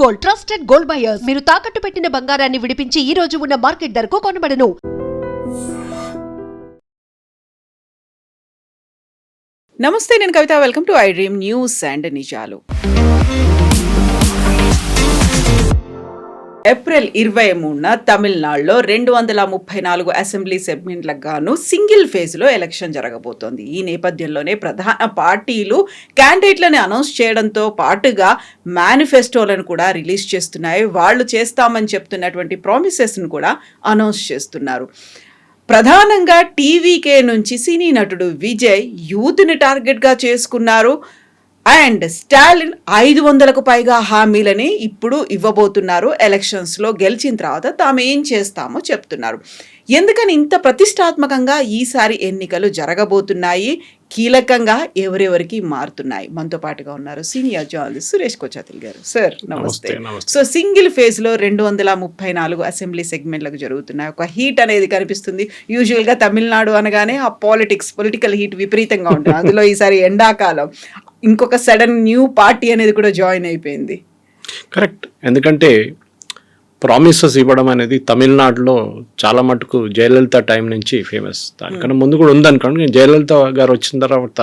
Gold, trusted gold buyers. మీరు తాకట్టు పెట్టిన బంగారాన్ని విడిపించి ఈ రోజు ఉన్న మార్కెట్ ధరకు కొనబడను. నమస్తే, నేను Kavitha. Welcome to I dream news and నిజాలు. ఏప్రిల్ 23న తమిళనాడులో 234 అసెంబ్లీ సెగ్మెంట్లకు గాను సింగిల్ ఫేజ్లో ఎలక్షన్ జరగబోతోంది. ఈ నేపథ్యంలోనే ప్రధాన పార్టీలు క్యాండిడేట్లను అనౌన్స్ చేయడంతో పాటుగా మేనిఫెస్టోలను కూడా రిలీజ్ చేస్తున్నాయి. వాళ్ళు చేస్తామని చెప్తున్నటువంటి ప్రామిసెస్ను కూడా అనౌన్స్ చేస్తున్నారు. ప్రధానంగా టీవీకే నుంచి సినీ నటుడు విజయ్ యూత్ని టార్గెట్గా చేసుకున్నారు. అండ్ స్టాలిన్ 500కు పైగా హామీలని ఇప్పుడు ఇవ్వబోతున్నారు. ఎలక్షన్స్లో గెలిచిన తర్వాత తాము ఏం చేస్తామో చెప్తున్నారు. ఎందుకని ఇంత ప్రతిష్టాత్మకంగా ఈసారి ఎన్నికలు జరగబోతున్నాయి, కీలకంగా ఎవరెవరికి మారుతున్నాయి? మనతో పాటుగా ఉన్నారు సీనియర్ జర్నలిస్ట్ సురేష్ కోచాతిల్ గారు. సార్ నమస్తే. సో సింగిల్ ఫేజ్లో 234 అసెంబ్లీ సెగ్మెంట్లకు జరుగుతున్నాయి. ఒక హీట్ అనేది కనిపిస్తుంది. యూజువల్గా తమిళనాడు అనగానే ఆ పొలిటికల్ హీట్ విపరీతంగా ఉంటుంది. అందులో ఈసారి ఎండాకాలం ఇంకొక సడన్ న్యూ పార్టీ అనేది కూడా జాయిన్ అయిపోయింది. కరెక్ట్. ఎందుకంటే ప్రామిసెస్ ఇవ్వడం అనేది తమిళనాడులో చాలా మటుకు జయలలిత టైం నుంచి ఫేమస్. దానికన్నా ముందు కూడా ఉందనుకోండి. జయలలిత గారు వచ్చిన తర్వాత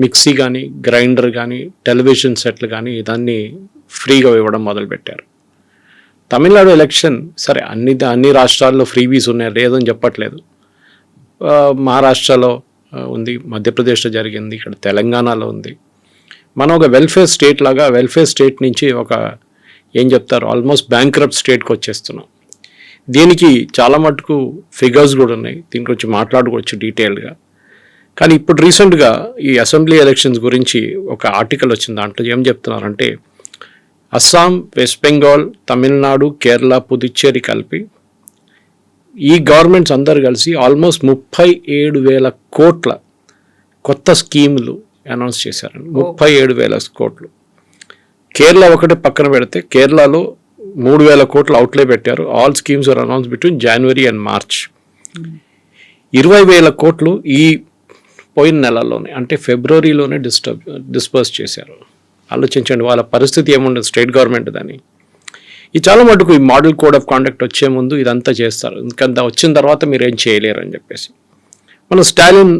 మిక్సీ కానీ, గ్రైండర్ కానీ, టెలివిజన్ సెట్లు కానీ ఇదాన్ని ఫ్రీగా ఇవ్వడం మొదలుపెట్టారు. తమిళనాడు ఎలక్షన్ సరే అన్ని రాష్ట్రాల్లో ఫ్రీవీస్ ఉన్నాయి, లేదని చెప్పట్లేదు. మహారాష్ట్రలో ఉంది, మధ్యప్రదేశ్లో జరిగింది, ఇక్కడ తెలంగాణలో ఉంది. మనం ఒక వెల్ఫేర్ స్టేట్ లాగా వెల్ఫేర్ స్టేట్ నుంచి ఒక ఏం చెప్తారు ఆల్మోస్ట్ బ్యాంక్రప్ట్ స్టేట్కి వచ్చేస్తున్నాం. దీనికి చాలా మటుకు ఫిగర్స్ కూడా ఉన్నాయి, దీని గురించి మాట్లాడుకోవచ్చు డీటెయిల్గా. కానీ ఇప్పుడు రీసెంట్గా ఈ అసెంబ్లీ ఎలక్షన్స్ గురించి ఒక ఆర్టికల్ వచ్చింది. దాంట్లో ఏం చెప్తున్నారంటే అస్సాం, వెస్ట్ బెంగాల్, తమిళనాడు, కేరళ, పుదుచ్చేరి కలిపి ఈ గవర్నమెంట్స్ అందరు కలిసి ఆల్మోస్ట్ 37,000 కోట్ల కొత్త స్కీములు అనౌన్స్ చేశారండి. 37,000 కోట్లు. కేరళ ఒకటే పక్కన పెడితే కేరళలో 3,000 కోట్లు అవుట్లే పెట్టారు. All schemes are announce between January and March. 20,000 కోట్లు ఈ పోయిన నెలలోనే అంటే ఫిబ్రవరిలోనే డిస్పర్స్ చేశారు. ఆలోచించండి వాళ్ళ పరిస్థితి ఏముండదు స్టేట్ గవర్నమెంట్ దాన్ని. ఇది చాలా మటుకు ఈ మోడల్ కోడ్ ఆఫ్ కాండక్ట్ వచ్చే ముందు ఇదంతా చేస్తారు. ఎందుకంటే వచ్చిన తర్వాత మీరు ఏం చేయలేరు అని చెప్పేసి. మనం స్టాలిన్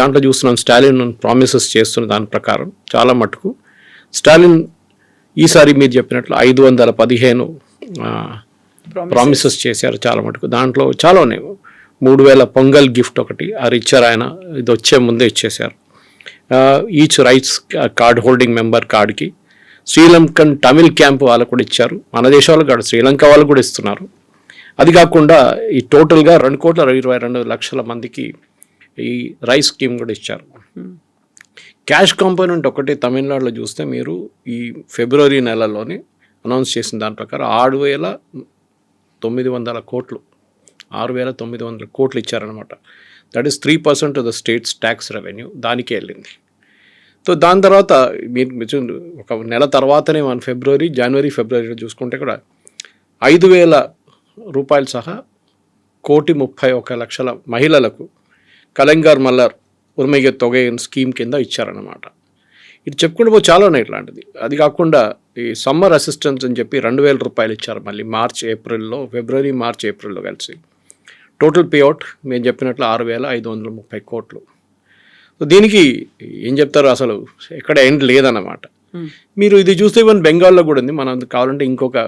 దాంట్లో చూస్తున్నాం. స్టాలిన్ ప్రామిసెస్ చేస్తున్న దాని ప్రకారం చాలా మటుకు స్టాలిన్ ఈసారి మీరు చెప్పినట్లు 515 ప్రామిసెస్ చేశారు చాలా మటుకు. దాంట్లో చాలా ఉన్నాయి. 3,000 పొంగల్ గిఫ్ట్ ఒకటి అది ఇచ్చారు ఆయన, ఇది వచ్చే ముందే ఇచ్చేశారు. Each rights card holding member కార్డ్కి శ్రీలంకన్ తమిళ్ క్యాంప్ వాళ్ళకు కూడా ఇచ్చారు. మన దేశాలకు కాదు, శ్రీలంక వాళ్ళు కూడా ఇస్తున్నారు. అది కాకుండా ఈ టోటల్గా 2,22,00,000 మందికి ఈ రైస్ స్కీమ్ కూడా ఇచ్చారు. క్యాష్ కాంపోనెంట్ ఒకటి తమిళనాడులో చూస్తే మీరు ఈ ఫిబ్రవరి నెలలోనే అనౌన్స్ చేసిన దాని ప్రకారం 6,900 కోట్లు 6,900 కోట్లు ఇచ్చారనమాట. That is 3% of the states tax revenue దానికే వెళ్ళింది. సో దాని తర్వాత మీరు ఒక నెల తర్వాతనే మన జనవరి ఫిబ్రవరిలో చూసుకుంటే కూడా 5,000 రూపాయలు సహా 1,31,00,000 మహిళలకు కలంగార్ మల్లర్ ఉరిమయ్య తొగై స్కీమ్ కింద ఇచ్చారన్నమాట. ఇది చెప్పుకుంటూ చాలా ఉన్నాయి ఇట్లాంటిది. అది కాకుండా ఈ సమ్మర్ అసిస్టెన్స్ అని చెప్పి 2,000 రూపాయలు ఇచ్చారు మళ్ళీ ఫిబ్రవరి మార్చ్ ఏప్రిల్లో కలిసి. టోటల్ పేఅవుట్ మేము చెప్పినట్లు 6,530 కోట్లు. సో దీనికి ఏం చెప్తారు, అసలు ఎక్కడ ఎండ్ లేదన్నమాట. మీరు ఇది చూస్తే ఈవెన్ బెంగాల్లో కూడా ఉంది. మనం కావాలంటే ఇంకొక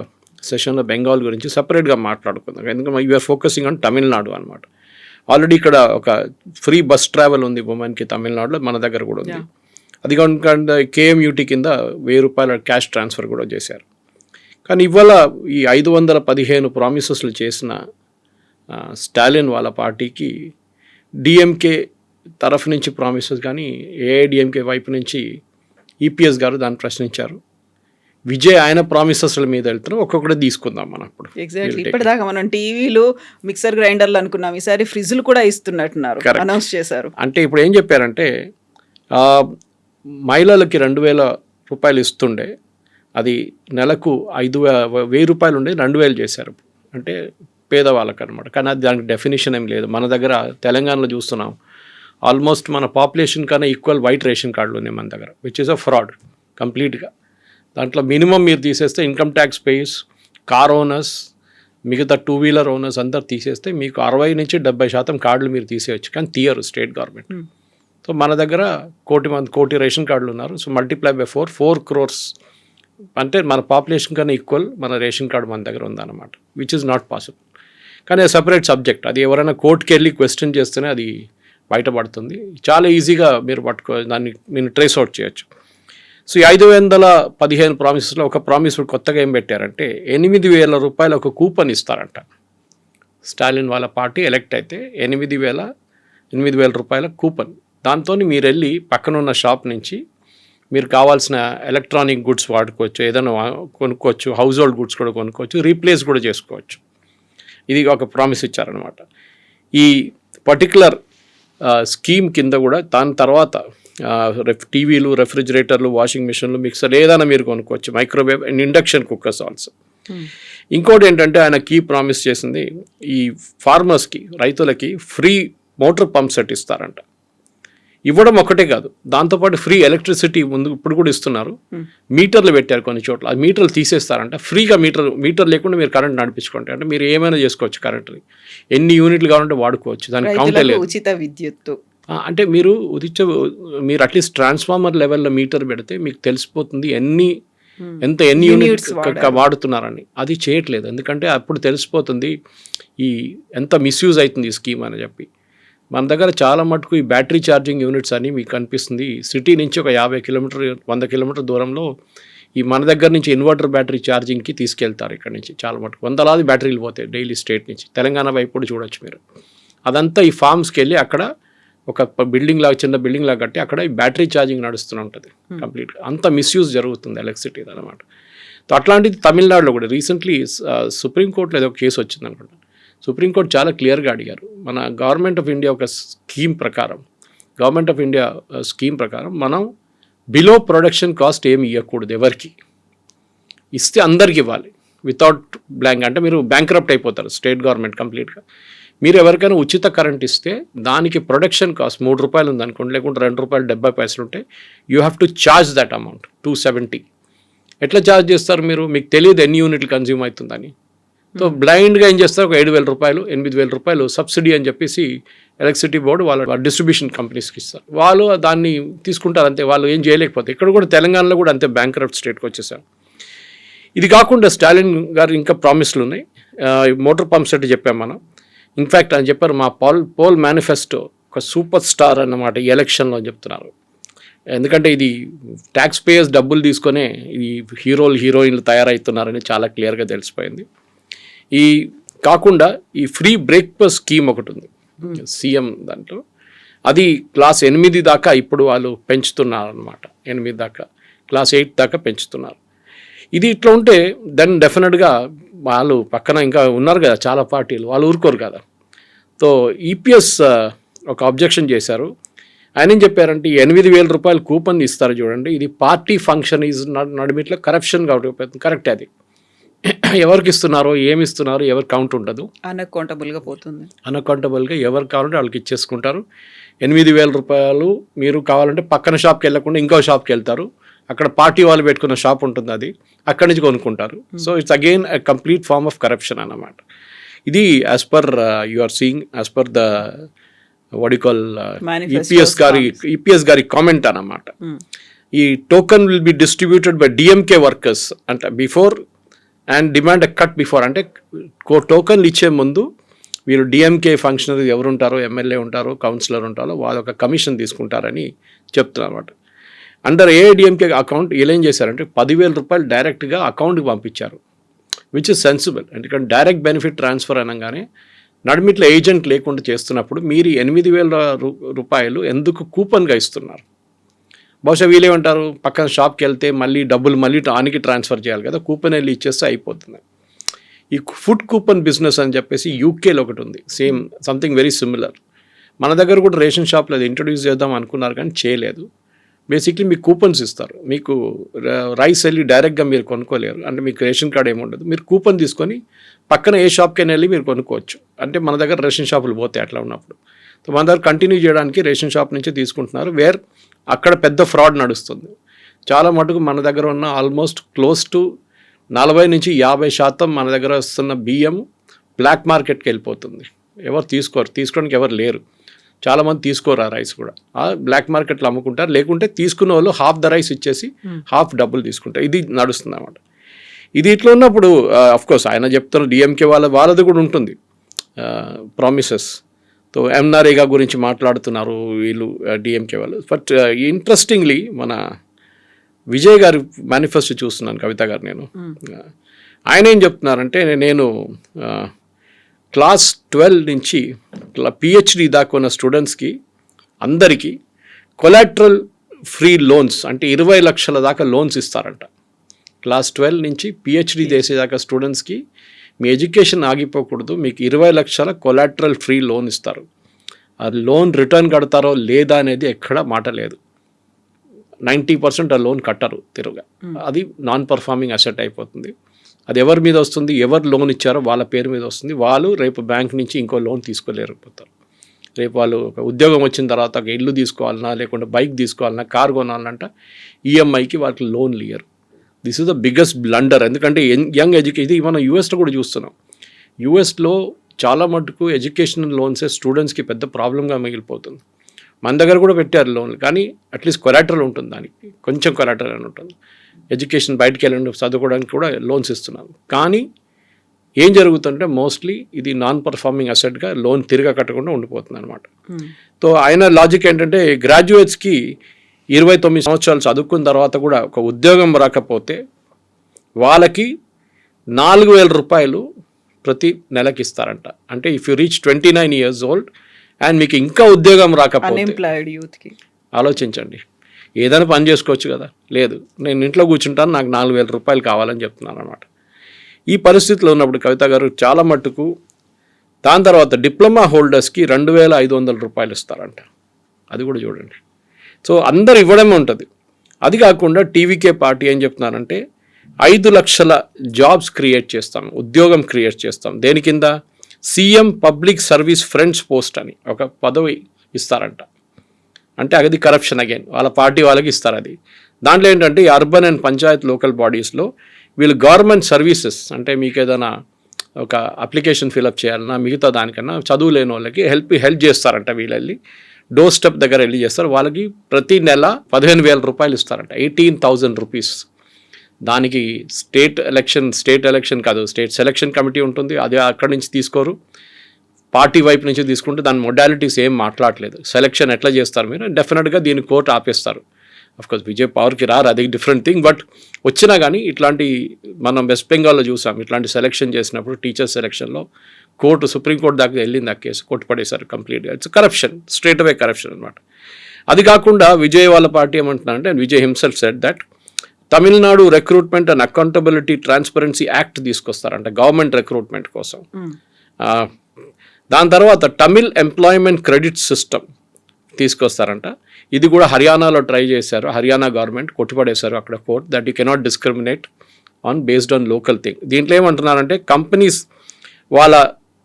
సెషన్లో బెంగాల్ గురించి సపరేట్గా మాట్లాడుకుందాం. ఎందుకంటే యూఆర్ ఫోకసింగ్ ఆన్ తమిళనాడు అనమాట. ఆల్రెడీ ఇక్కడ ఒక ఫ్రీ బస్ ట్రావెల్ ఉంది ఉమెన్కి తమిళనాడులో, మన దగ్గర కూడా ఉంది. అది కాకుండా కేఎంయూటీ కింద 1,000 రూపాయల క్యాష్ ట్రాన్స్ఫర్ కూడా చేశారు. కానీ ఇవాళ ఈ 515 ప్రామిసెస్లు చేసిన స్టాలిన్ వాళ్ళ పార్టీకి డిఎంకే తరఫు నుంచి ప్రామిసెస్ కానీ ఏఐడిఎంకే వైపు నుంచి ఈపీఎస్ గారు దాన్ని ప్రశ్నించారు. విజయ్ ఆయన ప్రామిసెస్ల మీద వెళ్తున్నాం, ఒక్కొక్కటి తీసుకుందాం మనం. ఇప్పుడు ఎగ్జాక్ట్లీ ఇప్పటిదాకా మనం టీవీలు, మిక్సర్ గ్రైండర్లు అనుకున్నాం, ఈసారి ఫ్రిడ్జ్లు కూడా ఇస్తున్నట్టున్నారు, అనౌన్స్ చేశారు. అంటే ఇప్పుడు ఏం చెప్పారంటే మహిళలకి 2,000 రూపాయలు ఇస్తుండే, అది నెలకు 1,000 రూపాయలు ఉండే 2,000 చేశారు. అంటే పేదవాళ్ళకి అనమాట. కానీ అది దానికి డెఫినేషన్ ఏం లేదు. మన దగ్గర తెలంగాణలో చూస్తున్నాం ఆల్మోస్ట్ మన పాపులేషన్ కన్నా ఈక్వల్ వైట్ రేషన్ కార్డులు ఉన్నాయి మన దగ్గర, విచ్ ఇస్ అ ఫ్రాడ్ కంప్లీట్గా. దాంట్లో మినిమం మీరు తీసేస్తే income tax pays, car owners, మిగతా 2 వీలర్ ఓనర్స్ అందరు తీసేస్తే మీకు 60 నుంచి 70% కార్డులు మీరు తీసేయచ్చు, కానీ తీయరు స్టేట్ గవర్నమెంట్. సో మన దగ్గర 1 కోటి రేషన్ కార్డులు ఉన్నారు. సో మల్టిప్లై బై 4 crores అంటే మన పాపులేషన్ కన్నా ఈక్వల్ మన రేషన్ కార్డు మన దగ్గర ఉందన్నమాట, విచ్ ఇస్ నాట్ పాసిబుల్. కానీ అది సపరేట్ సబ్జెక్ట్. అది ఎవరైనా కోర్టుకి వెళ్ళి క్వశ్చన్ చేస్తేనే అది బయటపడుతుంది. చాలా ఈజీగా మీరు దాన్ని మీరు ట్రేస్ అవుట్ చేయొచ్చు. సో ఈ 515 ప్రామిసెస్లో ఒక ప్రామిస్ కొత్తగా ఏం పెట్టారంటే 8,000 రూపాయలు ఒక కూపన్ ఇస్తారంట. స్టాలిన్ వాళ్ళ పార్టీ ఎలక్ట్ అయితే 8,000 రూపాయల కూపన్. దాంతో మీరు వెళ్ళి పక్కన ఉన్న షాప్ నుంచి మీరు కావాల్సిన ఎలక్ట్రానిక్ గుడ్స్ వాడుకోవచ్చు, ఏదైనా కొనుక్కోవచ్చు, హౌస్ హోల్డ్ గుడ్స్ కూడా కొనుక్కోవచ్చు, రీప్లేస్ కూడా చేసుకోవచ్చు. ఇది ఒక ప్రామిస్ ఇచ్చారనమాట. ఈ పర్టికులర్ స్కీమ్ కింద కూడా దాని తర్వాత టీవీలు, రెఫ్రిజిరేటర్లు, వాషింగ్ మిషన్లు, మిక్సర్ ఏదైనా మీరు కొనుక్కోవచ్చు, microwave and induction cookers also. ఇంకోటి ఏంటంటే ఆయన కీ ప్రామిస్ చేసింది ఈ ఫార్మర్స్కి, రైతులకి ఫ్రీ మోటార్ పంప్ సెట్ ఇస్తారంట. ఇవ్వడం ఒకటే కాదు, దాంతోపాటు ఫ్రీ ఎలక్ట్రిసిటీ ఇప్పుడు కూడా ఇస్తున్నారు. మీటర్లు పెట్టారు కొన్ని చోట్ల, ఆ మీటర్లు తీసేస్తారంట. ఫ్రీగా మీటర్ లేకుండా మీరు కరెంట్ నడిపించుకోండి, అంటే మీరు ఏమైనా చేసుకోవచ్చు, కరెంట్ని ఎన్ని యూనిట్లు కావాలంటే వాడుకోవచ్చు, దానికి కౌంటే లేదు. ఉచిత విద్యుత్తు అంటే మీరు అట్లీస్ట్ ట్రాన్స్ఫార్మర్ లెవెల్లో మీటర్ పెడితే మీకు తెలిసిపోతుంది ఎన్ని యూనిట్స్ వాడుతున్నారని. అది చేయట్లేదు, ఎందుకంటే అప్పుడు తెలిసిపోతుంది ఈ ఎంత మిస్యూజ్ అవుతుంది ఈ స్కీమ్ అని చెప్పి. మన దగ్గర చాలా మటుకు ఈ బ్యాటరీ ఛార్జింగ్ యూనిట్స్ అని మీకు కనిపిస్తుంది. సిటీ నుంచి ఒక 50 కిలోమీటర్ 100 కిలోమీటర్ దూరంలో ఈ మన దగ్గర నుంచి ఇన్వర్టర్ బ్యాటరీ ఛార్జింగ్కి తీసుకెళ్తారు. ఇక్కడ నుంచి చాలా మటుకు వందలాది బ్యాటరీలు పోతాయి డైలీ స్టేట్ నుంచి. తెలంగాణ వైపు కూడా చూడొచ్చు మీరు. అదంతా ఈ ఫార్మ్స్కి వెళ్ళి అక్కడ ఒక చిన్న బిల్డింగ్ లాగా కట్టి అక్కడ ఈ బ్యాటరీ ఛార్జింగ్ నడుస్తూ ఉంటుంది కంప్లీట్గా. అంత మిస్యూజ్ జరుగుతుంది ఎలక్ట్రిసిటీ అనమాట. సో అట్లాంటిది తమిళనాడులో కూడా రీసెంట్లీ సుప్రీంకోర్టులో ఏదో ఒక కేసు వచ్చింది అనుకుంటా. సుప్రీంకోర్టు చాలా క్లియర్గా అడిగారు, మన గవర్నమెంట్ ఆఫ్ ఇండియా స్కీమ్ ప్రకారం మనం బిలో ప్రొడక్షన్ కాస్ట్ ఏమి ఇవ్వకూడదు, ఎవరికి ఇస్తే అందరికి ఇవ్వాలి వితౌట్ బ్లాంక్. అంటే మీరు బ్యాంక్రప్ట్ అయిపోతారు స్టేట్ గవర్నమెంట్ కంప్లీట్గా. మీరు ఎవరికైనా ఉచిత కరెంట్ ఇస్తే దానికి ప్రొడక్షన్ కాస్ట్ 3 రూపాయలు ఉందనుకోండి, లేకుంటే 2 రూపాయలు 70 పైసలు ఉంటే you have to charge that amount 270. ఎట్లా ఛార్జ్ చేస్తారు మీరు? మీకు తెలియదు ఎన్ని యూనిట్లు కన్జ్యూమ్ అవుతుందని. సో బ్లైండ్గా ఏం చేస్తారు, ఒక 7,000 రూపాయలు 8,000 రూపాయలు సబ్సిడీ అని చెప్పేసి ఎలక్ట్రిసిటీ బోర్డు వాళ్ళ డిస్ట్రిబ్యూషన్ కంపెనీస్కి ఇస్తారు. వాళ్ళు దాన్ని తీసుకుంటారు అంతే, వాళ్ళు ఏం చేయలేకపోతే. ఇక్కడ కూడా తెలంగాణలో కూడా అంతే బ్యాంక్రప్ట్ స్టేట్కి వచ్చేసారు. ఇది కాకుండా స్టాలిన్ గారు ఇంకా ప్రామిస్లు ఉన్నాయి. మోటార్ పంప్ సెట్ చెప్పాం మనం. ఇన్ఫ్యాక్ట్ అని చెప్పారు, మా పోల్ మేనిఫెస్టో ఒక సూపర్ స్టార్ అన్నమాట ఈ ఎలక్షన్లో చెప్తున్నారు. ఎందుకంటే ఇది ట్యాక్స్ పేయర్స్ డబ్బులు తీసుకొనే ఈ హీరోయిన్లు తయారవుతున్నారని చాలా క్లియర్గా తెలిసిపోయింది. ఈ కాకుండా ఈ ఫ్రీ బ్రేక్ఫాస్ట్ స్కీమ్ ఒకటి ఉంది సీఎం దాంట్లో, అది క్లాస్ 8 దాకా ఇప్పుడు వాళ్ళు పెంచుతున్నారు అనమాట. 8 దాకా, క్లాస్ 8 దాకా పెంచుతున్నారు. ఇది ఇట్లా ఉంటే దెన్ డెఫినెట్గా వాళ్ళు పక్కన ఇంకా ఉన్నారు కదా చాలా పార్టీలు, వాళ్ళు ఊరుకోరు కదా. సో ఈపీఎస్ ఒక అబ్జెక్షన్ చేశారు. ఆయన ఏం చెప్పారంటే 8,000 రూపాయలు కూపన్ ఇస్తారు చూడండి, ఇది పార్టీ ఫంక్షన్ ఈజ్ నడిమిట్లో కరప్షన్ కాబట్టి కరెక్ట్. అది ఎవరికి ఇస్తున్నారో ఏమి ఇస్తున్నారో ఎవరు కౌంట్ ఉండదు, అన్అకౌంటబుల్గా పోతుంది. అన్అకౌంటబుల్గా ఎవరు కావాలంటే వాళ్ళకి ఇచ్చేసుకుంటారు. 8,000 రూపాయలు మీరు కావాలంటే పక్కన షాప్కి వెళ్ళకుండా ఇంకో షాప్కి వెళ్తారు, అక్కడ పార్టీ వాళ్ళు పెట్టుకున్న షాప్ ఉంటుంది, అది అక్కడి నుంచి కొనుక్కుంటారు. So it's again a complete form of corruption అన్నమాట. ఇది as per you are seeing as per the what you call EPS గారి కామెంట్ అన్నమాట. ఈ token will be distributed by DMK workers అంటే before and demand a cut before. అంటే టోకన్లు ఇచ్చే ముందు మీరు డిఎంకే ఫంక్షనరీ ఎవరు ఉంటారో, ఎమ్మెల్యే ఉంటారో, కౌన్సిలర్ ఉంటారో వాళ్ళు ఒక కమిషన్ తీసుకుంటారని చెప్తున్నారు అన్నమాట. అండర్ ఏఐడిఎంకే అకౌంట్ వీళ్ళు ఏం చేశారంటే 10,000 రూపాయలు డైరెక్ట్గా అకౌంట్కి పంపించారు, విచ్ ఇస్ సెన్సిబుల్. ఎందుకంటే డైరెక్ట్ బెనిఫిట్ ట్రాన్స్ఫర్ అనగానే నడిమిట్లో ఏజెంట్ లేకుండా చేస్తున్నప్పుడు మీరు 8,000 రూపాయలు ఎందుకు కూపన్గా ఇస్తున్నారు? బహుశా వీళ్ళేమంటారు, పక్కన షాప్కి వెళ్తే డబ్బులు మళ్ళీ ఆనికి ట్రాన్స్ఫర్ చేయాలి కదా, కూపన్ వెళ్ళి ఇచ్చేస్తే అయిపోతుంది. ఈ ఫుడ్ కూపన్ బిజినెస్ అని చెప్పేసి యూకేలో ఒకటి ఉంది, సేమ్ సంథింగ్ వెరీ సిమిలర్. మన దగ్గర కూడా రేషన్ షాప్లో అది ఇంట్రొడ్యూస్ చేద్దాం అనుకున్నారు కానీ చేయలేదు. బేసిక్లీ మీకు కూపన్స్ ఇస్తారు, మీకు రైస్ వెళ్ళి డైరెక్ట్గా మీరు కొనుక్కోలేరు, అంటే మీకు రేషన్ కార్డ్ ఏముండదు, మీరు కూపన్ తీసుకొని పక్కన ఏ షాప్కైనా వెళ్ళి మీరు కొనుక్కోవచ్చు. అంటే మన దగ్గర రేషన్ షాపులు పోతాయి అట్లా ఉన్నప్పుడు. సో మన దగ్గర కంటిన్యూ చేయడానికి రేషన్ షాప్ నుంచి తీసుకుంటున్నారు, వేర్ అక్కడ పెద్ద ఫ్రాడ్ నడుస్తుంది. చాలా మటుకు మన దగ్గర ఉన్న ఆల్మోస్ట్ క్లోజ్ టు 40-50% మన దగ్గర వస్తున్న బియ్యం బ్లాక్ మార్కెట్కి వెళ్ళిపోతుంది. ఎవరు తీసుకోవడానికి ఎవరు లేరు. చాలామంది తీసుకోరు ఆ రైస్ కూడా. ఆ బ్లాక్ మార్కెట్లో అమ్ముకుంటారు, లేకుంటే తీసుకున్న వాళ్ళు హాఫ్ ద రైస్ ఇచ్చేసి హాఫ్ డబ్బులు తీసుకుంటారు. ఇది నడుస్తుంది అన్నమాట. ఇది ఇట్లా ఉన్నప్పుడు కోర్స్ ఆయన చెప్తున్న డిఎంకే వాళ్ళది కూడా ఉంటుంది ప్రామిసెస్. తో ఎంనారేగా గురించి మాట్లాడుతున్నారు వీళ్ళు డిఎంకే వాళ్ళు. బట్ ఇంట్రెస్టింగ్లీ మన విజయ్ గారి మేనిఫెస్టో చూస్తున్నాను, కవిత గారు. నేను ఆయన ఏం చెప్తున్నారంటే, నేను క్లాస్ 12 నుంచి పిహెచ్డి దాకా ఉన్న స్టూడెంట్స్కి అందరికీ కొలాటరల్ ఫ్రీ లోన్స్ అంటే 20 లక్షల దాకా లోన్స్ ఇస్తారంట. క్లాస్ 12 నుంచి పిహెచ్డి చేసేదాకా స్టూడెంట్స్కి మీ ఎడ్యుకేషన్ ఆగిపోకూడదు, మీకు 20 లక్షల కొలాటరల్ ఫ్రీ లోన్ ఇస్తారు. ఆ లోన్ రిటర్న్ కడతారో లేదా అనేది ఎక్కడ మాట లేదు. 90% ఆ లోన్ కట్టరు తిరుగా. అది నాన్ పర్ఫార్మింగ్ అసెట్ అయిపోతుంది. అది ఎవరి మీద వస్తుంది, ఎవరు లోన్ ఇచ్చారో వాళ్ళ పేరు మీద వస్తుంది. వాళ్ళు రేపు బ్యాంక్ నుంచి ఇంకో లోన్ తీసుకోలేకపోతారు. రేపు వాళ్ళు ఒక ఉద్యోగం వచ్చిన తర్వాత ఒక ఇల్లు తీసుకోవాలన్నా, లేకుంటే బైక్ తీసుకోవాలన్నా, కార్ కొనాలంట ఈఎంఐకి వాళ్ళకి లోన్లు ఇయ్యరు. This is the biggest blunder. ఎందుకంటే యంగ్ ఇది మనం యూఎస్లో కూడా చూస్తున్నాం. యూఎస్లో చాలా మటుకు ఎడ్యుకేషనల్ లోన్సే స్టూడెంట్స్కి పెద్ద ప్రాబ్లంగా మిగిలిపోతుంది. మన దగ్గర కూడా పెట్టారు లోన్లు, కానీ అట్లీస్ట్ కొలాటరల్ ఉంటుంది, దానికి కొంచెం కొలాటరల్ అని ఉంటుంది. ఎడ్యుకేషన్ బయటికి వెళ్ళండి చదువుకోవడానికి కూడా లోన్స్ ఇస్తున్నాం. కానీ ఏం జరుగుతుంటే మోస్ట్లీ ఇది నాన్ పర్ఫార్మింగ్ అసెట్గా లోన్ తిరిగా కట్టకుండా ఉండిపోతుంది అనమాట. సో ఆయన లాజిక్ ఏంటంటే, గ్రాడ్యుయేట్స్కి 29 సంవత్సరాలు చదువుకున్న తర్వాత కూడా ఒక ఉద్యోగం రాకపోతే వాళ్ళకి 4,000 రూపాయలు ప్రతి నెలకి ఇస్తారంట. అంటే if you reach 29 years old and మీకు ఇంకా ఉద్యోగం రాకపోతే, అన్ఎంప్లాయిడ్ యూత్కి ఆలోచించండి, ఏదైనా పని చేసుకోవచ్చు కదా. లేదు, నేను ఇంట్లో కూర్చుంటాను, నాకు 4,000 రూపాయలు కావాలని చెప్తున్నాను అనమాట. ఈ పరిస్థితిలో ఉన్నప్పుడు కవిత గారు చాలా మట్టుకు దాని తర్వాత డిప్లొమా హోల్డర్స్కి 2,500 రూపాయలు ఇస్తారంట. అది కూడా చూడండి. సో అందరు ఇవ్వడమే ఉంటుంది. అది కాకుండా టీవీకే పార్టీ ఏం చెప్తున్నారంటే 5 లక్షల జాబ్స్ క్రియేట్ చేస్తాం, ఉద్యోగం క్రియేట్ చేస్తాం. దేని కింద? CM public service friends post అని ఒక పదవి ఇస్తారంట. అంటే అది కరప్షన్ అగైన్, వాళ్ళ పార్టీ వాళ్ళకి ఇస్తారు. అది దాంట్లో ఏంటంటే ఈ అర్బన్ అండ్ పంచాయత్ లోకల్ బాడీస్లో వీళ్ళు గవర్నమెంట్ సర్వీసెస్, అంటే మీకు ఏదైనా ఒక అప్లికేషన్ ఫిలప్ చేయాలన్నా మిగతా దానికన్నా చదువు లేని వాళ్ళకి హెల్ప్ చేస్తారంట. వీళ్ళు వెళ్ళి డోర్ స్టెప్ దగ్గర వెళ్ళి చేస్తారు. వాళ్ళకి ప్రతి నెల 15,000 రూపాయలు ఇస్తారంట, 18,000 రూపీస్. దానికి స్టేట్ ఎలక్షన్ కాదు, స్టేట్ సెలక్షన్ కమిటీ ఉంటుంది, అది అక్కడి నుంచి తీసుకోరు, పార్టీ వైపు నుంచి తీసుకుంటే దాని మొడాలిటీస్ ఏం మాట్లాడలేదు. సెలక్షన్ ఎట్లా చేస్తారు మీరు, డెఫినెట్గా దీన్ని కోర్టు ఆపేస్తారు. అఫ్కోర్స్ విజయ్ పవర్కి రారు, అది డిఫరెంట్ థింగ్. బట్ వచ్చినా కానీ ఇట్లాంటి మనం వెస్ట్ బెంగాల్లో చూసాం, ఇట్లాంటి సెలక్షన్ చేసినప్పుడు టీచర్స్ సెలక్షన్లో కోర్టు సుప్రీంకోర్టు దాకా వెళ్ళింది, ఆ కేసు కొట్టుపడేశారు కంప్లీట్గా. It's corruption, straight away corruption అనమాట. అది కాకుండా విజయ్ వాళ్ళ పార్టీ ఏమంటున్నారంటే, Vijay himself said that Tamil Nadu recruitment and accountability transparency act తీసుకొస్తారంట గవర్నమెంట్ రిక్రూట్మెంట్ కోసం. దాని తర్వాత తమిళ్ ఎంప్లాయ్మెంట్ క్రెడిట్ సిస్టమ్ తీసుకొస్తారంట. ఇది కూడా హర్యానాలో ట్రై చేశారు, హర్యానా గవర్నమెంట్ కొట్టుపడేశారు అక్కడ court, that you cannot discriminate on based on local thing. దీంట్లో ఏమంటున్నారంటే కంపెనీస్ వాళ్ళ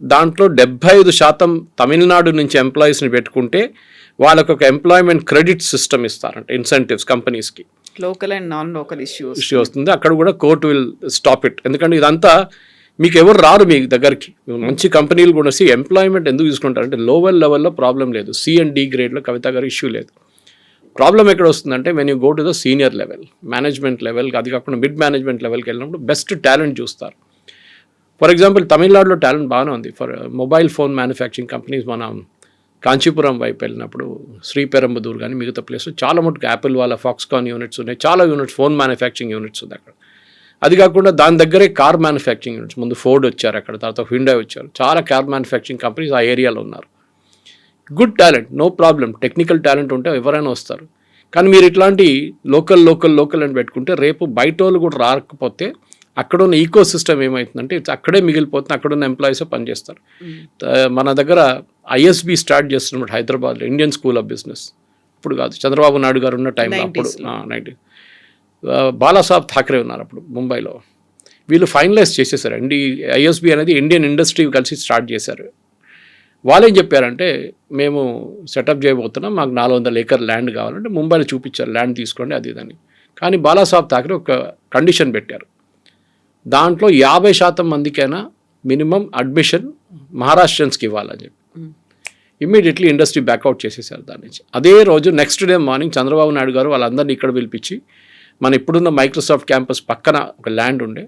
దాంట్లో 75% తమిళనాడు నుంచి ఎంప్లాయీస్ని పెట్టుకుంటే వాళ్ళకు ఒక ఎంప్లాయ్మెంట్ క్రెడిట్ సిస్టమ్ ఇస్తారంట, ఇన్సెంటివ్స్ కంపెనీస్కి. Local and non local issue వస్తుంది. అక్కడ కూడా కోర్టు విల్ స్టాప్ ఇట్. ఎందుకంటే ఇదంతా మీకు ఎవరు రారు మీ దగ్గరికి, మంచి కంపెనీలు కూడా ఎంప్లాయ్మెంట్ ఎందుకు తీసుకుంటారంటే లోవర్ లెవెల్లో ప్రాబ్లం లేదు, C and D గ్రేడ్లో కవిత గారు ఇష్యూ లేదు. ప్రాబ్లం ఎక్కడ వస్తుందంటే when you go to the senior level, management level, అది కాకుండా మిడ్ మేనేజ్మెంట్ లెవెల్కి వెళ్ళినప్పుడు బెస్ట్ టాలెంట్ చూస్తారు. ఫర్ ఎగ్జాంపుల్ తమిళనాడులో టాలెంట్ బాగానే ఉంది for mobile phone manufacturing companies. మనం కాంచీపురం వైపు వెళ్ళినప్పుడు శ్రీపెరంబదూర్ కానీ మిగతా ప్లేస్లో చాలా మటుకు యాపిల్ వాళ్ళ ఫాక్స్కాన్ యూనిట్స్ ఉన్నాయి, చాలా యూనిట్స్ ఫోన్ మ్యానుఫ్యాక్చరింగ్ యూనిట్స్ ఉంది అక్కడ. అది కాకుండా దాని దగ్గరే కార్ మ్యానుఫ్యాక్చరింగ్ యూనిట్స్, ముందు ఫోర్డ్ వచ్చారు అక్కడ, తర్వాత హ్యుండాయ్ వచ్చారు, చాలా కార్ మ్యానుఫ్యాక్చరింగ్ కంపెనీస్ ఆ ఏరియాలో ఉన్నారు. Good talent, no problem, technical talent ఉంటే ఎవరైనా వస్తారు. కానీ మీరు ఇట్లాంటి లోకల్ అని పెట్టుకుంటే రేపు బయట వాళ్ళు కూడా రాకపోతే అక్కడ ఉన్న ఈకో సిస్టమ్ ఏమవుతుందంటే అక్కడే మిగిలిపోతుంది, అక్కడున్న ఎంప్లాయీసే పనిచేస్తారు. మన దగ్గర ISB స్టార్ట్ చేస్తున్నప్పుడు హైదరాబాద్లో ఇండియన్ స్కూల్ ఆఫ్ బిజినెస్, ఇప్పుడు కాదు చంద్రబాబు నాయుడు గారు ఉన్న టైంలో, అప్పుడు 90 బాలాసాహెబ్ ఠాక్రే ఉన్నారు అప్పుడు ముంబైలో. వీళ్ళు ఫైనలైజ్ చేసేసారు. ISB అనేది ఇండియన్ ఇండస్ట్రీ కలిసి స్టార్ట్ చేశారు. వాళ్ళు ఏం చెప్పారంటే మేము సెటప్ చేయబోతున్నాం, మాకు 400 acre ల్యాండ్ కావాలంటే ముంబైలో చూపించారు, ల్యాండ్ తీసుకోండి అది ఇదని. కానీ బాలాసాహెబ్ థాకరే ఒక కండిషన్ పెట్టారు, దాంట్లో 50% మందికైనా మినిమం అడ్మిషన్ మహారాష్ట్రియన్స్కి ఇవ్వాలని చెప్పి ఇమ్మీడియట్లీ ఇండస్ట్రీ బ్యాక్అవుట్ చేసేసారు దాని నుంచి. అదే రోజు next day morning Chandrababu Naidu గారు వాళ్ళందరినీ ఇక్కడ పిలిపించి మన ఇప్పుడున్న మైక్రోసాఫ్ట్ క్యాంపస్ పక్కన ఒక ల్యాండ్ ఉండే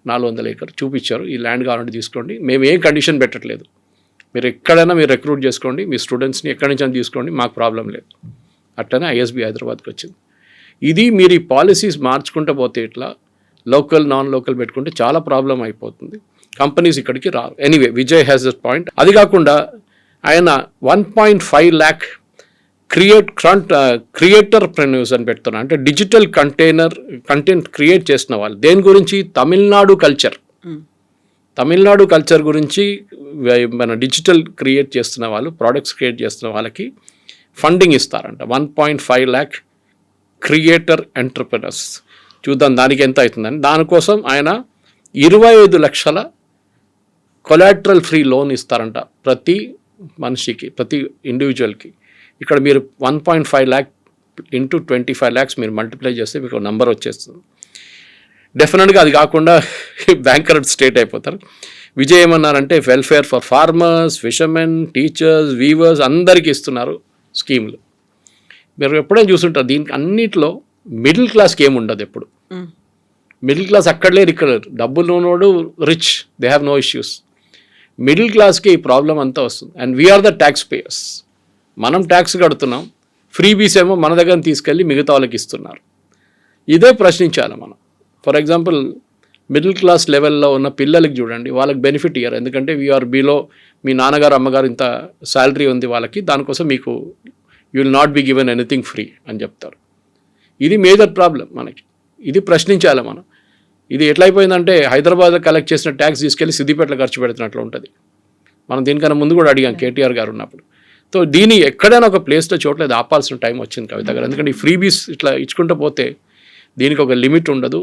400 ఏకర్ చూపించారు, ఈ ల్యాండ్ కావాలంటే తీసుకోండి, మేము ఏం కండిషన్ పెట్టట్లేదు, మీరు ఎక్కడైనా మీరు రిక్రూట్ చేసుకోండి, మీ స్టూడెంట్స్ని ఎక్కడి నుంచి అని తీసుకోండి, మాకు ప్రాబ్లం లేదు. అట్లనే ఐఎస్బి హైదరాబాద్కి వచ్చింది. ఇది మీరు ఈ పాలసీస్ మార్చుకుంటూ పోతే ఇట్లా లోకల్ నాన్ లోకల్ పెట్టుకుంటే చాలా ప్రాబ్లం అయిపోతుంది, కంపెనీస్ ఇక్కడికి రారు. Anyway Vijay has this point. అది కాకుండా ఆయన 1.5 lakh క్రియేటర్ ప్రెన్యూస్ అని పెడుతున్నా, అంటే డిజిటల్ కంటెంట్ క్రియేట్ చేసిన వాళ్ళు. దేని గురించి? తమిళనాడు కల్చర్ గురించి మన డిజిటల్ క్రియేట్ చేస్తున్న వాళ్ళు, ప్రోడక్ట్స్ క్రియేట్ చేస్తున్న వాళ్ళకి ఫండింగ్ ఇస్తారంట. 1.5 lakh క్రియేటర్ ఎంటర్ప్రెనర్స్. చూద్దాం దానికి ఎంత అవుతుందని. దానికోసం ఆయన 25 లక్షల కొలాటరల్ ఫ్రీ లోన్ ఇస్తారంట ప్రతి మనిషికి, ప్రతి ఇండివిజువల్కి. ఇక్కడ మీరు 1.5 lakh ఇంటూ 25 lakhs మీరు మల్టిప్లై చేస్తే మీకు నెంబర్ వచ్చేస్తుంది. డెఫినెట్గా అది కాకుండా బ్యాంకరప్ట్ స్టేట్ అయిపోతారు. విజయ్ ఏమన్నారంటే welfare for farmers, fishermen, teachers, weavers అందరికీ ఇస్తున్నారు స్కీమ్లు. మీరు ఎప్పుడైనా చూసుంటారు దీనికి అన్నిట్లో మిడిల్ క్లాస్కి ఏమి ఉండదు. ఎప్పుడు మిడిల్ క్లాస్ అక్కడ లేరు, ఇక్కడ లేరు. డబ్బులు ఉన్నోడు rich, they have no issues. Middle క్లాస్కి ఈ ప్రాబ్లం అంతా వస్తుంది. And we are the tax payers. మనం ట్యాక్స్ కడుతున్నాం, ఫ్రీబీస్ ఏమో మన దగ్గర తీసుకెళ్ళి మిగతా వాళ్ళకి ఇస్తున్నారు. ఇదే ప్రశ్నించాలి మనం. ఫర్ ఎగ్జాంపుల్ మిడిల్ క్లాస్ లెవెల్లో ఉన్న పిల్లలకి చూడండి, వాళ్ళకి బెనిఫిట్ ఇయ్యారు. ఎందుకంటే వీఆర్ బిలో, మీ నాన్నగారు అమ్మగారు ఇంత శాలరీ ఉంది వాళ్ళకి, దానికోసం మీకు you will not be given anything free అని చెప్తారు. ఇది మేజర్ ప్రాబ్లం మనకి. ఇది ప్రశ్నించాలి మనం. ఇది ఎట్లయిపోయిందంటే హైదరాబాద్లో కలెక్ట్ చేసిన ట్యాక్స్ తీసుకెళ్ళి సిద్దిపేటలో ఖర్చు పెడుతున్నట్లు ఉంటుంది. మనం దీనికన్నా ముందు కూడా అడిగాం కేటీఆర్ గారు ఉన్నప్పుడు. సో దీన్ని ఎక్కడైనా ఒక ప్లేస్లో చోట్లేదు ఆపాల్సిన టైం వచ్చింది కవిత గారు. ఎందుకంటే ఈ ఫ్రీబీస్ ఇట్లా ఇచ్చుకుంటూ పోతే దీనికి ఒక లిమిట్ ఉండదు.